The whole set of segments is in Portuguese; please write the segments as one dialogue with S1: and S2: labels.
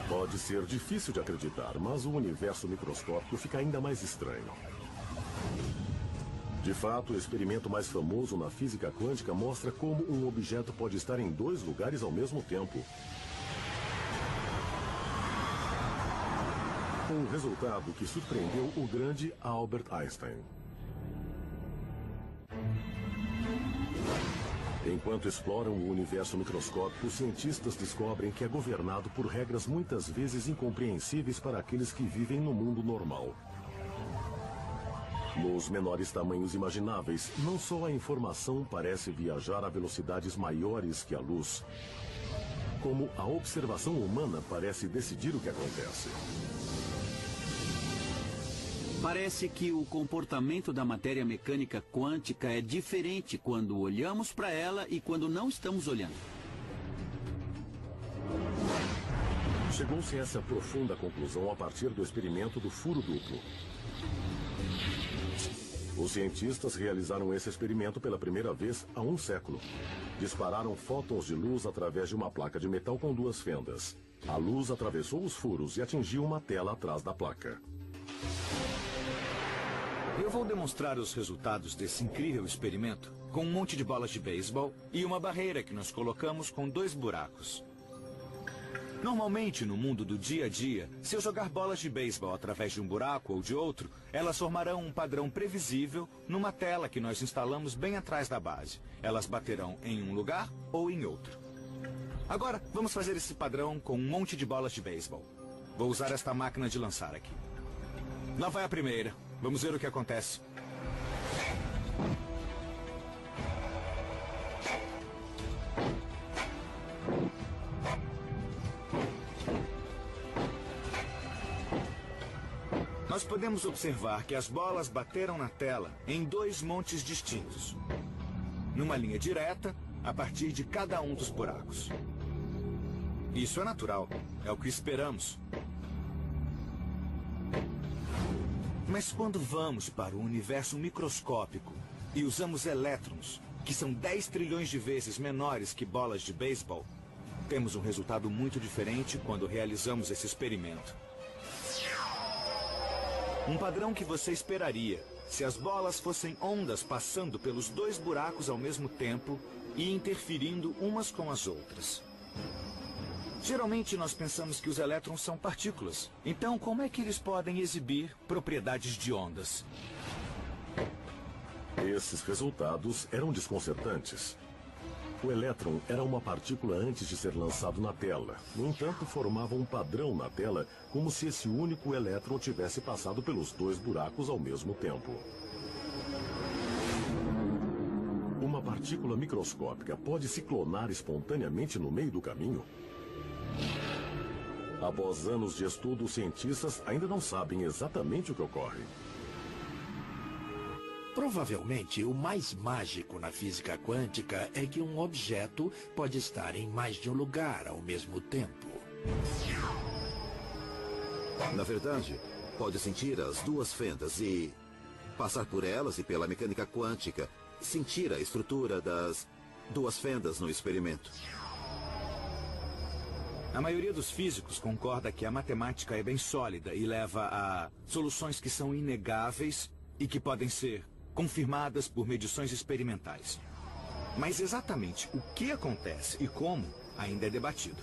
S1: Pode ser difícil de acreditar, mas o universo microscópico fica ainda mais estranho. De fato, o experimento mais famoso na física quântica mostra como um objeto pode estar em dois lugares ao mesmo tempo. Um resultado que surpreendeu o grande Albert Einstein. Enquanto exploram o universo microscópico, os cientistas descobrem que é governado por regras muitas vezes incompreensíveis para aqueles que vivem no mundo normal. Nos menores tamanhos imagináveis, não só a informação parece viajar a velocidades maiores que a luz, como a observação humana parece decidir o que acontece.
S2: Parece que o comportamento da matéria mecânica quântica é diferente quando olhamos para ela e quando não estamos olhando.
S1: Chegou-se a essa profunda conclusão a partir do experimento do furo duplo. Os cientistas realizaram esse experimento pela primeira vez há um século. Dispararam fótons de luz através de uma placa de metal com duas fendas. A luz atravessou os furos e atingiu uma tela atrás da placa.
S3: Eu vou demonstrar os resultados desse incrível experimento com um monte de bolas de beisebol e uma barreira que nós colocamos com 2 buracos. Normalmente, no mundo do dia a dia, se eu jogar bolas de beisebol através de um buraco ou de outro, elas formarão um padrão previsível numa tela que nós instalamos bem atrás da base. Elas baterão em um lugar ou em outro. Agora, vamos fazer esse padrão com um monte de bolas de beisebol. Vou usar esta máquina de lançar aqui. Lá vai a primeira. Vamos ver o que acontece. Nós podemos observar que as bolas bateram na tela em 2 montes distintos. Numa linha direta, a partir de cada um dos buracos. Isso é natural. É o que esperamos. Mas quando vamos para o universo microscópico e usamos elétrons, que são 10 trilhões de vezes menores que bolas de beisebol, temos um resultado muito diferente quando realizamos esse experimento. Um padrão que você esperaria se as bolas fossem ondas passando pelos 2 buracos ao mesmo tempo e interferindo umas com as outras. Geralmente nós pensamos que os elétrons são partículas. Então, como é que eles podem exibir propriedades de ondas?
S1: Esses resultados eram desconcertantes. O elétron era uma partícula antes de ser lançado na tela. No entanto, formava um padrão na tela, como se esse único elétron tivesse passado pelos 2 buracos ao mesmo tempo. Uma partícula microscópica pode se clonar espontaneamente no meio do caminho? Após anos de estudo, os cientistas ainda não sabem exatamente o que ocorre.
S4: Provavelmente, o mais mágico na física quântica é que um objeto pode estar em mais de um lugar ao mesmo tempo.
S5: Na verdade, pode sentir as 2 fendas e passar por elas e pela mecânica quântica, sentir a estrutura das 2 fendas no experimento.
S3: A maioria dos físicos concorda que a matemática é bem sólida e leva a soluções que são inegáveis e que podem ser confirmadas por medições experimentais. Mas exatamente o que acontece e como ainda é debatido.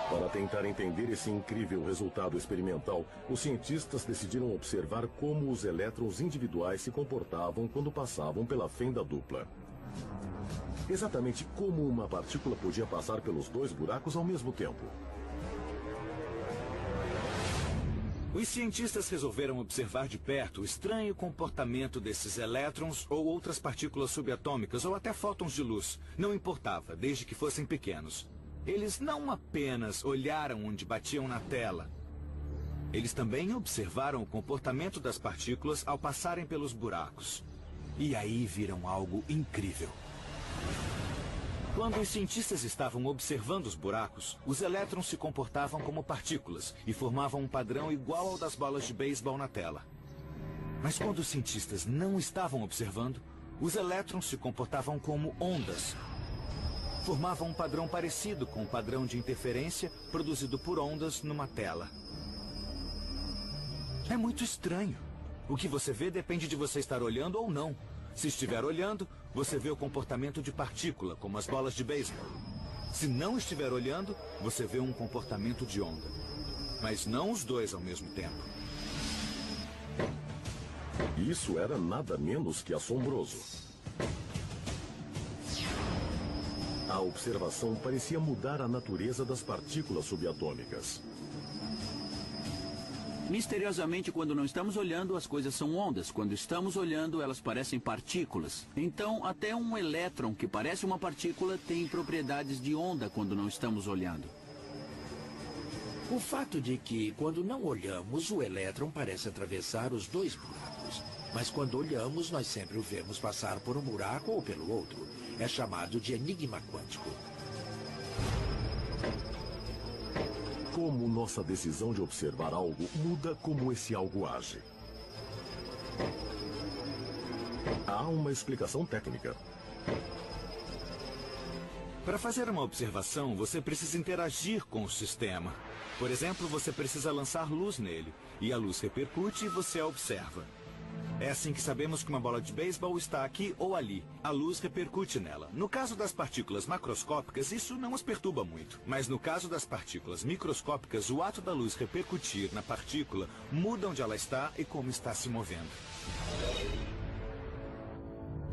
S1: Para tentar entender esse incrível resultado experimental, os cientistas decidiram observar como os elétrons individuais se comportavam quando passavam pela fenda dupla. Exatamente como uma partícula podia passar pelos 2 buracos ao mesmo tempo.
S3: Os cientistas resolveram observar de perto o estranho comportamento desses elétrons ou outras partículas subatômicas ou até fótons de luz. Não importava, desde que fossem pequenos. Eles não apenas olharam onde batiam na tela. Eles também observaram o comportamento das partículas ao passarem pelos buracos. E aí viram algo incrível. Quando os cientistas estavam observando os buracos, os elétrons se comportavam como partículas e formavam um padrão igual ao das bolas de beisebol na tela. Mas quando os cientistas não estavam observando, os elétrons se comportavam como ondas. formavam um padrão parecido com o padrão de interferência produzido por ondas numa tela. É muito estranho. O que você vê depende de você estar olhando ou não. Se estiver olhando, você vê o comportamento de partícula, como as bolas de beisebol. Se não estiver olhando, você vê um comportamento de onda. Mas não os dois ao mesmo tempo.
S1: Isso era nada menos que assombroso. A observação parecia mudar a natureza das partículas subatômicas.
S2: Misteriosamente, quando não estamos olhando, as coisas são ondas. Quando estamos olhando, elas parecem partículas. Então, até um elétron que parece uma partícula tem propriedades de onda quando não estamos olhando.
S4: O fato de que, quando não olhamos, o elétron parece atravessar os dois buracos. Mas quando olhamos, nós sempre o vemos passar por um buraco ou pelo outro. É chamado de enigma quântico.
S1: Como nossa decisão de observar algo muda como esse algo age. Há uma explicação técnica.
S3: Para fazer uma observação, você precisa interagir com o sistema. Por exemplo, você precisa lançar luz nele, e a luz repercute e você a observa. É assim que sabemos que uma bola de beisebol está aqui ou ali. A luz repercute nela. No caso das partículas macroscópicas, isso não as perturba muito. Mas no caso das partículas microscópicas, o ato da luz repercutir na partícula muda onde ela está e como está se movendo.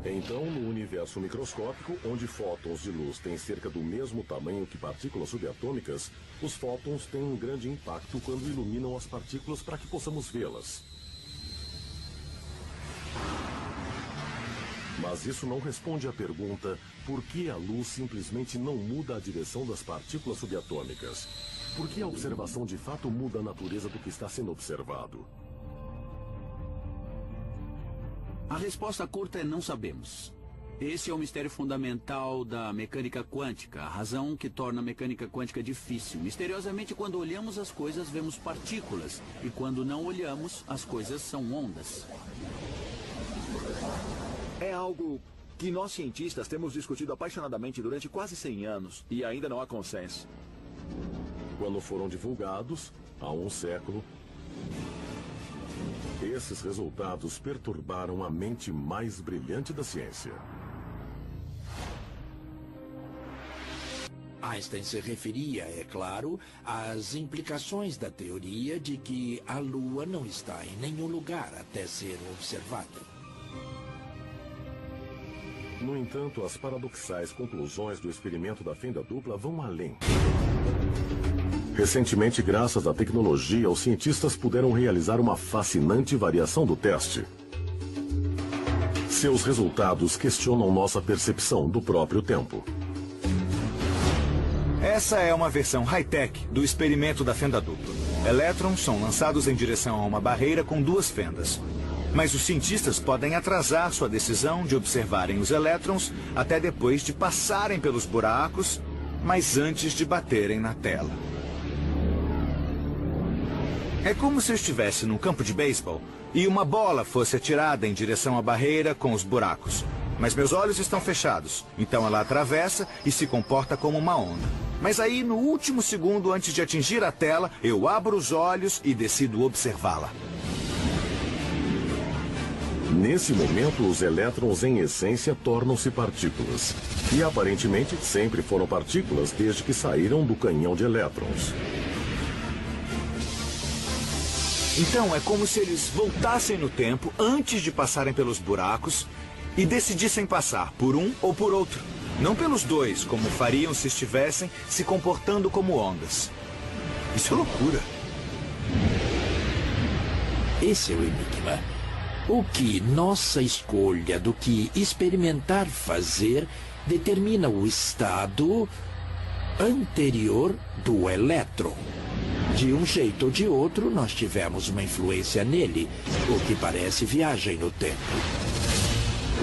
S1: Então, no universo microscópico, onde fótons de luz têm cerca do mesmo tamanho que partículas subatômicas, os fótons têm um grande impacto quando iluminam as partículas para que possamos vê-las. Mas isso não responde à pergunta por que a luz simplesmente não muda a direção das partículas subatômicas. Por que a observação de fato muda a natureza do que está sendo observado?
S2: A resposta curta é não sabemos. Esse é o mistério fundamental da mecânica quântica, a razão que torna a mecânica quântica difícil. Misteriosamente, quando olhamos as coisas, vemos partículas, e quando não olhamos, as coisas são ondas.
S6: É algo que nós cientistas temos discutido apaixonadamente durante quase 100 anos e ainda não há consenso.
S1: Quando foram divulgados, há um século, esses resultados perturbaram a mente mais brilhante da ciência.
S4: Einstein se referia, é claro, às implicações da teoria de que a Lua não está em nenhum lugar até ser observada.
S1: No entanto, as paradoxais conclusões do experimento da fenda dupla vão além. Recentemente, graças à tecnologia, os cientistas puderam realizar uma fascinante variação do teste. Seus resultados questionam nossa percepção do próprio tempo.
S3: Essa é uma versão high-tech do experimento da fenda dupla. Elétrons são lançados em direção a uma barreira com duas fendas. Mas os cientistas podem atrasar sua decisão de observarem os elétrons até depois de passarem pelos buracos, mas antes de baterem na tela. É como se eu estivesse num campo de beisebol e uma bola fosse atirada em direção à barreira com os buracos. Mas meus olhos estão fechados, então ela atravessa e se comporta como uma onda. Mas aí, no último segundo antes de atingir a tela, eu abro os olhos e decido observá-la.
S1: Nesse momento, os elétrons, em essência, tornam-se partículas. E, aparentemente, sempre foram partículas desde que saíram do canhão de elétrons.
S3: Então, é como se eles voltassem no tempo antes de passarem pelos buracos e decidissem passar por um ou por outro. Não pelos dois, como fariam se estivessem se comportando como ondas. Isso é loucura.
S4: Esse é o enigma. O que nossa escolha do que experimentar fazer determina o estado anterior do elétron. De um jeito ou de outro, nós tivemos uma influência nele, o que parece viagem no tempo.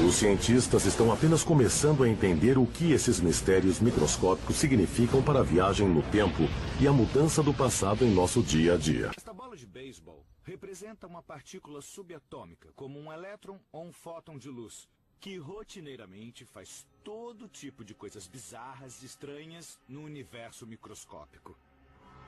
S1: Os cientistas estão apenas começando a entender o que esses mistérios microscópicos significam para a viagem no tempo e a mudança do passado em nosso dia a dia.
S3: Esta bola de beisebol representa uma partícula subatômica, como um elétron ou um fóton de luz. que rotineiramente faz todo tipo de coisas bizarras e estranhas no universo microscópico.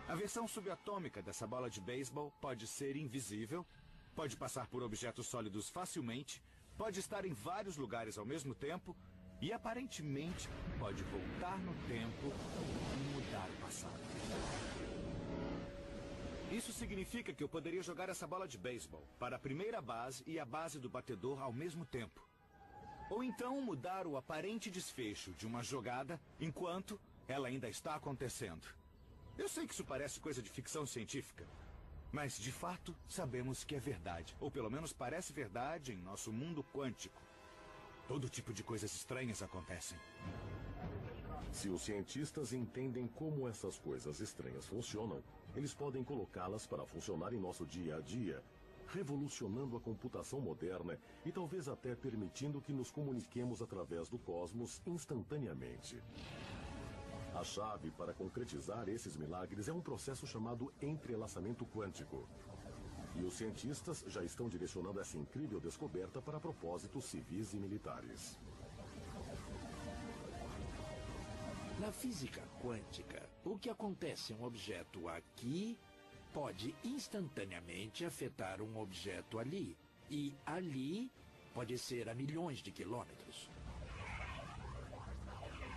S3: A versão subatômica dessa bola de beisebol pode ser invisível, pode passar por objetos sólidos facilmente, pode estar em vários lugares ao mesmo tempo e, aparentemente, pode voltar no tempo e mudar o passado. Isso significa que eu poderia jogar essa bola de beisebol para a primeira base e a base do batedor ao mesmo tempo. Ou então mudar o aparente desfecho de uma jogada enquanto ela ainda está acontecendo. Eu sei que isso parece coisa de ficção científica, mas de fato sabemos que é verdade. Ou pelo menos parece verdade em nosso mundo quântico. Todo tipo de coisas estranhas acontecem.
S1: Se os cientistas entendem como essas coisas estranhas funcionam, eles podem colocá-las para funcionar em nosso dia a dia, revolucionando a computação moderna e talvez até permitindo que nos comuniquemos através do cosmos instantaneamente. A chave para concretizar esses milagres é um processo chamado entrelaçamento quântico. E os cientistas já estão direcionando essa incrível descoberta para propósitos civis e militares.
S4: Na física quântica, o que acontece em um objeto aqui pode instantaneamente afetar um objeto ali. E ali pode ser a milhões de quilômetros.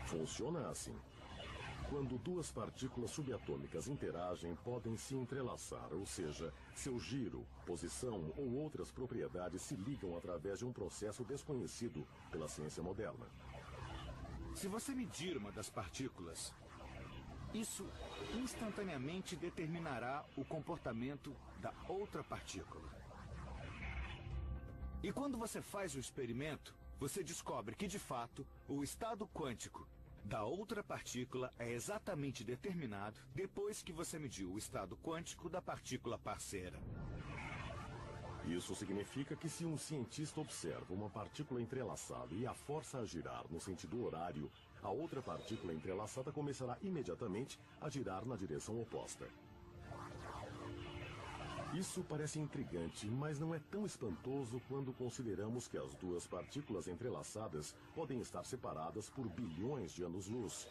S1: Funciona assim. Quando duas partículas subatômicas interagem, podem se entrelaçar, ou seja, seu giro, posição ou outras propriedades se ligam através de um processo desconhecido pela ciência moderna.
S3: Se você medir uma das partículas, isso instantaneamente determinará o comportamento da outra partícula. E quando você faz o experimento, você descobre que, de fato, o estado quântico da outra partícula é exatamente determinado depois que você mediu o estado quântico da partícula parceira.
S1: Isso significa que se um cientista observa uma partícula entrelaçada e a força a girar no sentido horário, a outra partícula entrelaçada começará imediatamente a girar na direção oposta. Isso parece intrigante, mas não é tão espantoso quando consideramos que as duas partículas entrelaçadas podem estar separadas por bilhões de anos-luz.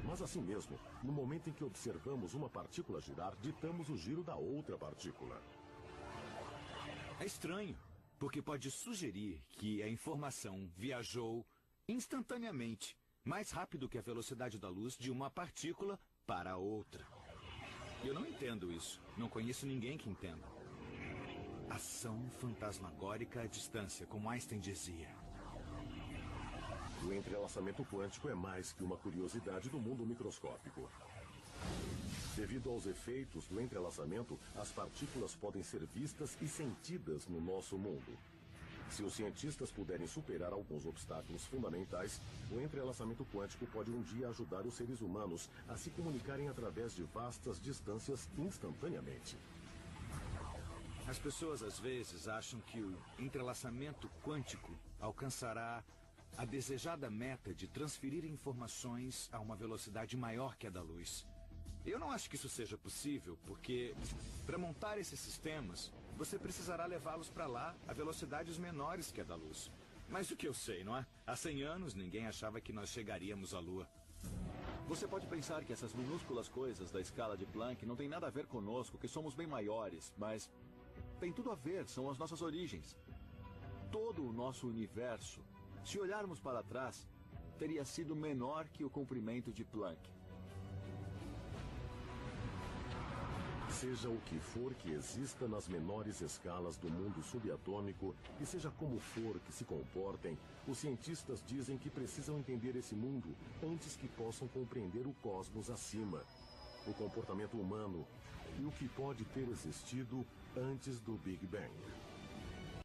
S1: Mas assim mesmo, no momento em que observamos uma partícula girar, ditamos o giro da outra partícula.
S3: É estranho, porque pode sugerir que a informação viajou instantaneamente, mais rápido que a velocidade da luz de uma partícula para a outra. Eu não entendo isso. Não conheço ninguém que entenda. Ação fantasmagórica à distância, como Einstein dizia.
S1: O entrelaçamento quântico é mais que uma curiosidade do mundo microscópico. Devido aos efeitos do entrelaçamento, as partículas podem ser vistas e sentidas no nosso mundo. Se os cientistas puderem superar alguns obstáculos fundamentais, o entrelaçamento quântico pode um dia ajudar os seres humanos a se comunicarem através de vastas distâncias instantaneamente.
S3: As pessoas às vezes acham que o entrelaçamento quântico alcançará a desejada meta de transferir informações a uma velocidade maior que a da luz. Eu não acho que isso seja possível, porque para montar esses sistemas, você precisará levá-los para lá a velocidades menores que a da luz. Mas o que eu sei, não é? Há 100 anos, ninguém achava que nós chegaríamos à Lua.
S6: Você pode pensar que essas minúsculas coisas da escala de Planck não têm nada a ver conosco, que somos bem maiores, mas tem tudo a ver, são as nossas origens. Todo o nosso universo, se olharmos para trás, teria sido menor que o comprimento de Planck.
S1: Seja o que for que exista nas menores escalas do mundo subatômico, e seja como for que se comportem, os cientistas dizem que precisam entender esse mundo antes que possam compreender o cosmos acima, o comportamento humano e o que pode ter existido antes do Big Bang.